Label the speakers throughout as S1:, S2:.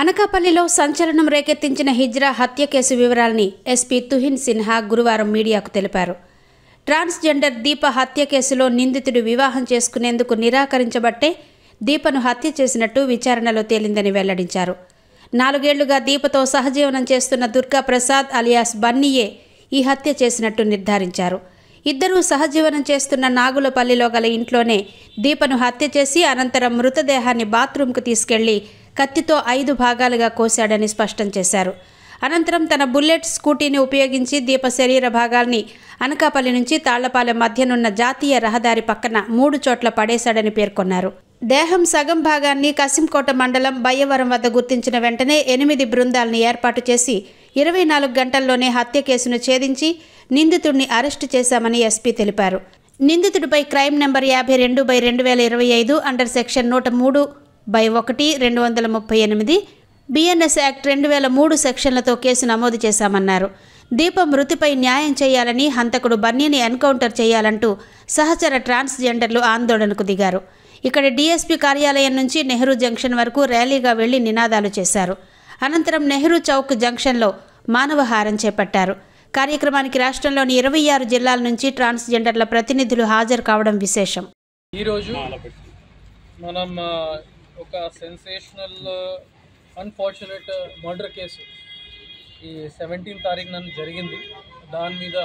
S1: అనకాపల్లిలో సంచలనం రేకెత్తించిన హిజ్రా హత్య కేసు వివరాల్ని ఎస్పీ తుహిన్ సిన్హా గురువారం మీడియాకు తెలిపారు. ట్రాన్స్జెండర్ దీప హత్య కేసులో నిందితుడు వివాహం చేసుకునేందుకు నిరాకరించబట్టే దీపను హత్య చేసినట్టు విచారణలో తేలిందని వెల్లడించారు. 4 ఏళ్లుగా దీపతో సహజీవనం చేస్తున్న దుర్గా ప్రసాద్ అలియాస్ బన్నీయే ఈ హత్య చేసినట్టు నిర్ధారించారు. ఇద్దరూ సహజీవనం చేస్తున్న నాగులపల్లిలో గల ఇంట్లోనే దీపను హత్య చేసి అనంతరం మృతదేహాన్ని బాత్రూంకు తీసుకెళ్లి కత్తితో 5 భాగాలుగా కోశాడని స్పష్టం చేశారు. అనంతరం తన బుల్లెట్ స్కూటీని ఉపయోగించి దీప శరీర భాగాల్ని అనకాపల్లి నుంచి తాళ్లపాలెం మధ్యనున్న జాతీయ రహదారి పక్కన 3 చోట్ల పడేశాడని పేర్కొన్నారు. దేహం సగం భాగాన్ని కసింకోట మండలం బయ్యవరం వద్ద గుర్తించిన వెంటనే 8 బృందాలను ఏర్పాటు చేసి 24 గంటల్లోనే హత్య కేసును ఛేదించి నిందితుడిని అరెస్టు చేశామని ఎస్పీ తెలిపారు. నిందితుడిపై crime number 52/2025 under section 103/1/238 BNS act 2003 సెక్షన్లతో కేసు నమోదు చేశామన్నారు. దీప మృతిపై న్యాయం చేయాలని, హంతకుడు బన్నీని ఎన్కౌంటర్ చేయాలంటూ సహచర ట్రాన్స్జెండర్లు ఆందోళనకు దిగారు. ఇక్కడ డీఎస్పీ కార్యాలయం నుంచి నెహ్రూ జంక్షన్ వరకు ర్యాలీగా వెళ్లి నినాదాలు చేశారు. అనంతరం నెహ్రూ చౌక్ జంక్షన్లో మానవహారం చేపట్టారు. కార్యక్రమానికి రాష్ట్రంలోని 26 జిల్లాల నుంచి ట్రాన్స్జెండర్ల ప్రతినిధులు హాజరు కావడం విశేషం.
S2: ఈరోజు మనం ఒక సెన్సేషనల్ అన్ఫార్చునేట్ మర్డర్ కేసు ఈ 17వ తారీఖున జరిగింది. దాని మీద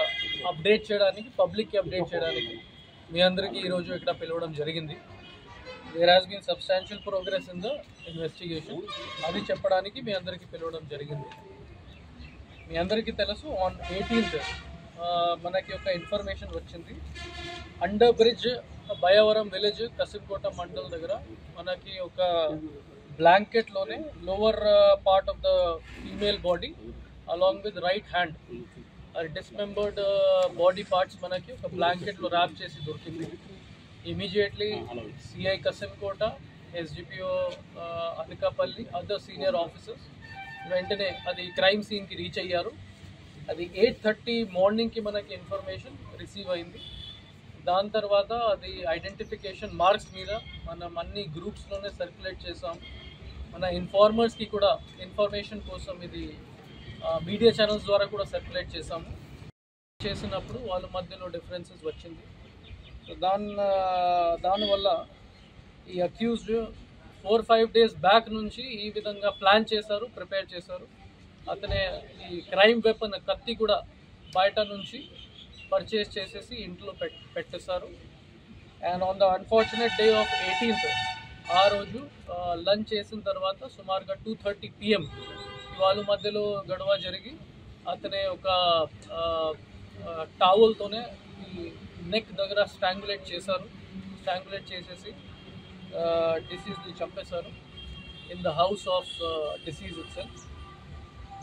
S2: అప్డేట్ చేయడానికి, పబ్లిక్కి అప్డేట్ చేయడానికి మీ అందరికీ ఈరోజు ఇక్కడ పిలవడం జరిగింది. There has been substantial progress in the investigation. అది చెప్పడానికి మీ అందరికీ పిలవడం జరిగింది. మీ అందరికీ తెలుసు, ఆన్ 18th మనకి ఒక ఇన్ఫర్మేషన్ వచ్చింది. Under bridge Bayyavaram village Kasimkota mandal దగ్గర మనకి ఒక బ్లాంకెట్లోనే lower part of the female body along with right hand dismembered body parts మనకి ఒక బ్లాంకెట్లో ర్యాప్ చేసి దొరికింది. Immediately CI Kasimkota, SDPO Anakapalli, other senior officers వెంటనే అది క్రైమ్ సీన్కి రీచ్ అయ్యారు. అది 8:30 మార్నింగ్కి మనకి ఇన్ఫర్మేషన్ రిసీవ్ అయింది. దాని తర్వాత అది ఐడెంటిఫికేషన్ మార్క్స్ మీద మనం అన్ని గ్రూప్స్లోనే సర్క్యులేట్ చేసాం. మన ఇన్ఫార్మర్స్కి కూడా ఇన్ఫర్మేషన్ కోసం ఇది మీడియా ఛానల్స్ ద్వారా కూడా సర్క్యులేట్ చేసినప్పుడు వాళ్ళ మధ్యలో డిఫరెన్సెస్ వచ్చింది. సో దానివల్ల ఈ అక్యూజ్డ్ 4-5 డేస్ బ్యాక్ నుంచి ఈ విధంగా ప్లాన్ చేశారు, ప్రిపేర్ చేశారు. అతనే ఈ క్రైమ్ వెపన్ కత్తి కూడా బయట నుంచి పర్చేస్ చేసేసి ఇంట్లో పెట్టేశారు. And on the unfortunate day of 18th ఆ రోజు లంచ్ చేసిన తర్వాత సుమారుగా 2:30 PM వాళ్ళ మధ్యలో గొడవ జరిగి అతనే ఒక టావల్తోనే ఈ నెక్ దగ్గర స్ట్రాంగులేట్ చేసేసి డిసీజ్ని చంపేశారు in the house of disease itself.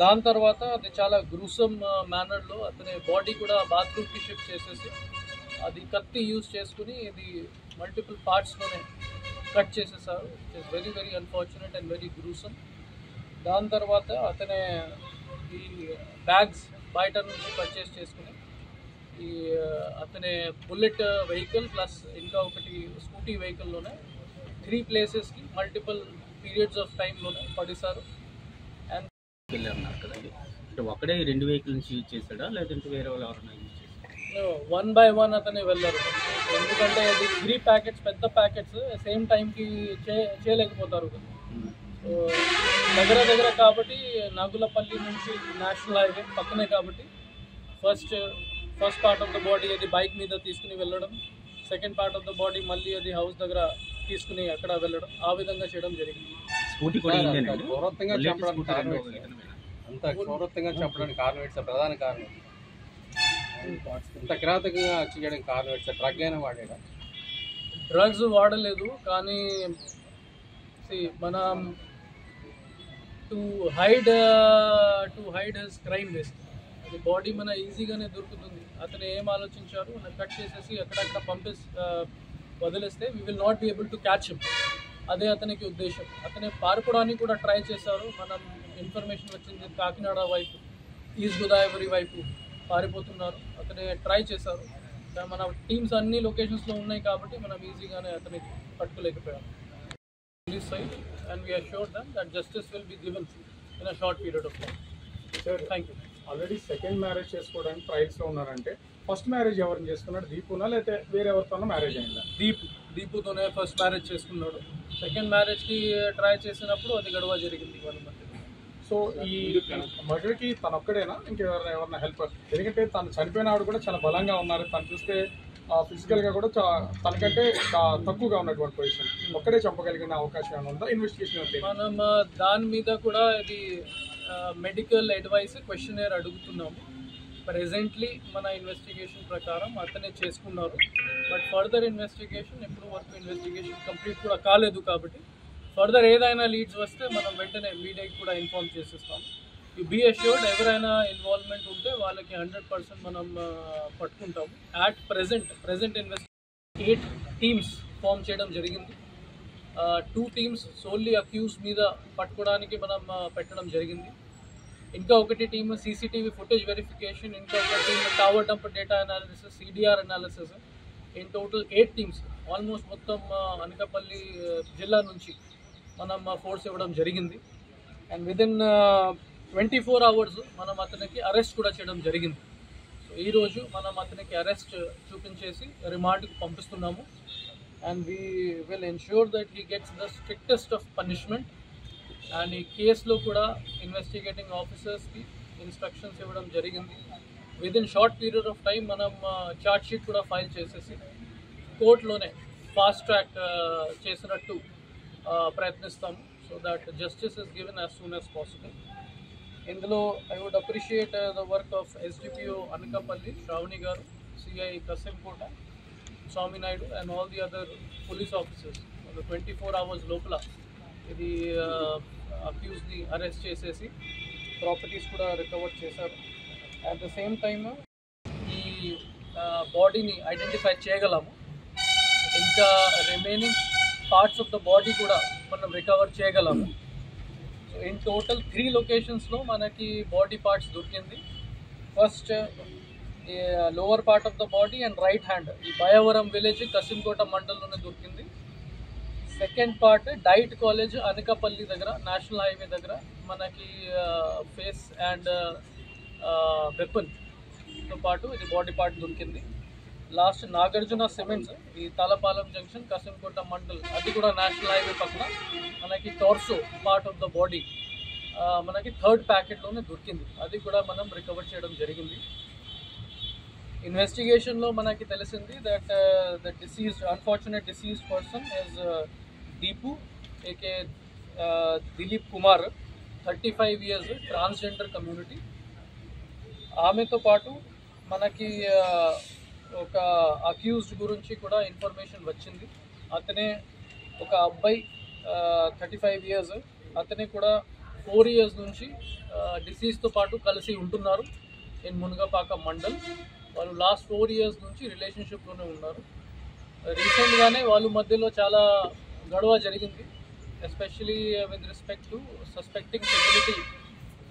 S2: దాని తర్వాత అది చాలా గ్రూసమ్ మేనర్లో అతని బాడీ కూడా బాత్రూమ్కి షిఫ్ట్ చేసేసి అది కత్తి యూజ్ చేసుకుని ఇది మల్టిపుల్ పార్ట్స్లోనే కట్ చేసేసారు. It is very very unfortunate and very gruesome. దాని తర్వాత అతనే ఈ బ్యాగ్స్ బయట నుంచి పర్చేస్ చేసుకుని ఈ అతనే బుల్లెట్ వెహికల్ ప్లస్ ఇంకా ఒకటి స్కూటీ వెహికల్లోనే 3 ప్లేసెస్కి మల్టిపుల్ పీరియడ్స్ ఆఫ్ టైంలోనే పడేశారు. అండ్
S3: అన్నారు కదండి, అంటే ఒకడే 2 వెహికల్ నుంచి యూజ్ చేశాడా లేదంటే వేరే వాళ్ళు ఎవరైనా యూజ్ చేశారు?
S2: 1 by 1 అతనే వెళ్ళారు. ఎందుకంటే అది 3 ప్యాకెట్స్, పెద్ద ప్యాకెట్స్ సేమ్ టైంకి చేయలేకపోతారు. సో దగ్గర కాబట్టి నాగులపల్లి నుంచి నేషనల్ హైవే పక్కనే కాబట్టి first part of the body అది బైక్ మీద తీసుకుని వెళ్ళడం, second part of the body మళ్ళీ అది హౌస్ దగ్గర తీసుకుని అక్కడ వెళ్ళడం, ఆ విధంగా చేయడం జరిగింది.
S3: స్కూటీ కూడా
S4: క్రూరంగా చెప్పడానికి కారణం ఏంటి సార్? ప్రధాన కారణం ఇంత కిరాతకంగా చేయడానికి కారణం ఏంటి సార్? డ్రగ్ అయినా వాడాడా?
S2: డ్రగ్స్ వాడలేదు, కానీ మనం to hide his crime list అది బాడీ మన ఈజీగానే దొరుకుతుంది. అతను ఏం ఆలోచించారు, కట్ చేసేసి అక్కడక్కడ వదిలేస్తే we will not be able to catch him. అదే అతనికి ఉద్దేశం. అతనే పారిపోవడానికి కూడా ట్రై చేశారు. మనం ఇన్ఫర్మేషన్ వచ్చింది కాకినాడ వైపు, ఈస్ట్ గోదావరి వైపు పారిపోతున్నారు. అతనే ట్రై చేశారు. మన టీమ్స్ అన్ని లొకేషన్స్లో ఉన్నాయి కాబట్టి మనం ఈజీగానే అతనికి పట్టుకోలేకపోయాం. police side, and we assured them that justice will be given in a short period of time.
S5: Sir,
S2: Thank you.
S5: Already second marriage చేసుకోవడానికి ట్రయల్స్లో ఉన్నారంటే ఫస్ట్ మ్యారేజ్ ఎవరిని చేసుకున్నాడు, దీపునా లేకపోతే వేరే ఎవరితోనో మ్యారేజ్ అయిందా?
S2: దీపుతోనే ఫస్ట్ మ్యారేజ్ చేసుకున్నాడు. సెకండ్ మ్యారేజ్కి ట్రై చేసినప్పుడు అది గొడవ జరిగింది వాళ్ళ మధ్య.
S5: సో ఈ మర్డర్కి తను ఒక్కడేనా ఇంకెవరైనా హెల్ప్? ఎందుకంటే తను చనిపోయిన ఆవిడ కూడా చాలా బలంగా ఉన్నారు, తను చూస్తే ఫిజికల్గా కూడా తనకంటే తక్కువగా ఉన్నటువంటి పొజిషన్. ఒక్కడే చంపగలిగిన అవకాశం ఏమైనా ఉందా? ఇన్వెస్టిగేషన్
S2: మనం దాని మీద కూడా ఇది మెడికల్ అడ్వైస్ క్వశ్చనర్ అడుగుతున్నాము. ప్రెజెంట్లీ మన ఇన్వెస్టిగేషన్ ప్రకారం అతనే చేసుకున్నారు. బట్ ఫర్దర్ ఇన్వెస్టిగేషన్ ఎప్పుడు వరకు ఇన్వెస్టిగేషన్ కంప్లీట్ కూడా కాలేదు కాబట్టి ఫర్దర్ ఏదైనా లీడ్స్ వస్తే మనం వెంటనే మీడియాకి కూడా ఇన్ఫార్మ్ చేసేస్తాము. యూ బీ అష్యూర్డ్ ఎవరైనా ఇన్వాల్వ్మెంట్ ఉంటే వాళ్ళకి 100% మనం పట్టుకుంటాము. At present investigation 8 teams form చేయడం జరిగింది. 2 టీమ్స్ సోల్లీ అక్యూజ్ మీద పట్టుకోవడానికి మనం పెట్టడం జరిగింది. ఇంకా ఒకటి టీమ్ సీసీటీవీ ఫుటేజ్ వెరిఫికేషన్, ఇంకా ఒక team tower dump data analysis, CDR analysis. In total 8 teams almost మొత్తం అనకాపల్లి జిల్లా నుంచి మనం ఫోర్స్ ఇవ్వడం జరిగింది. అండ్ విదిన్ 24 hours మనం అతనికి అరెస్ట్ కూడా చేయడం జరిగింది. సో ఈరోజు మనం అతనికి అరెస్ట్ చూపించేసి రిమాండ్కి పంపిస్తున్నాము. And we will ensure that he gets the strictest of punishment. And ఈ కేసులో కూడా ఇన్వెస్టిగేటింగ్ ఆఫీసర్స్కి ఇన్స్ట్రక్షన్స్ ఇవ్వడం జరిగింది. Within short period of time మనం ఛార్జ్ షీట్ కూడా ఫైల్ చేసేసి కోర్టులోనే ఫాస్ట్ ట్రాక్ చేసినట్టు ప్రయత్నిస్తాము. So that justice is given as soon as possible. ఇందులో I would appreciate the work of SDPO Anakapalli Shravani garu, CI Kasimkota Swamy Naidu and all the other police officers. 24 hours లోపల ఇది అక్యూజ్ని arrest చేసేసి ప్రాపర్టీస్ కూడా రికవర్ చేశారు. అట్ ద సేమ్ టైమ్ ఈ బాడీని identify చేయగలము. ఇంకా remaining parts of the body కూడా మనం రికవర్ చేయగలము. సో ఇన్ టోటల్ 3 లొకేషన్స్లో మనకి బాడీ పార్ట్స్ దొరికింది. First lower part of the body and right hand ఈ బయవరం విలేజ్ కసింకోట మండలంలోనే దొరికింది. Second part diet college Anakapalli దగ్గర నేషనల్ హైవే దగ్గర మనకి ఫేస్ అండ్ వెపన్తో పాటు ఇది బాడీ పార్ట్ దొరికింది. లాస్ట్ నాగార్జున సిమెంట్స్ ఈ తలపాలెం జంక్షన్ కసింకోట మండల్, అది కూడా నేషనల్ హైవే పక్కన మనకి torso part of the body మనకి థర్డ్ ప్యాకెట్లోనే దొరికింది. అది కూడా మనం రికవర్ చేయడం జరిగింది. ఇన్వెస్టిగేషన్లో మనకి తెలిసింది that the diseased unfortunate deceased person is Deepu AK Dilip Kumar, 35 years, transgender community. ఆమెతో పాటు మనకి ఒక అక్యూజ్డ్ గురించి కూడా ఇన్ఫర్మేషన్ వచ్చింది. అతనే ఒక అబ్బాయి 35 years, అతనే కూడా 4 years నుంచి డిసీజ్తో పాటు కలిసి ఉంటున్నారు ఇన్ మునగపాక మండల్. వాళ్ళు లాస్ట్ 4 years నుంచి రిలేషన్షిప్లోనే ఉన్నారు. రీసెంట్గానే వాళ్ళ మధ్యలో చాలా గొడవ జరిగింది, especially with respect to suspecting facility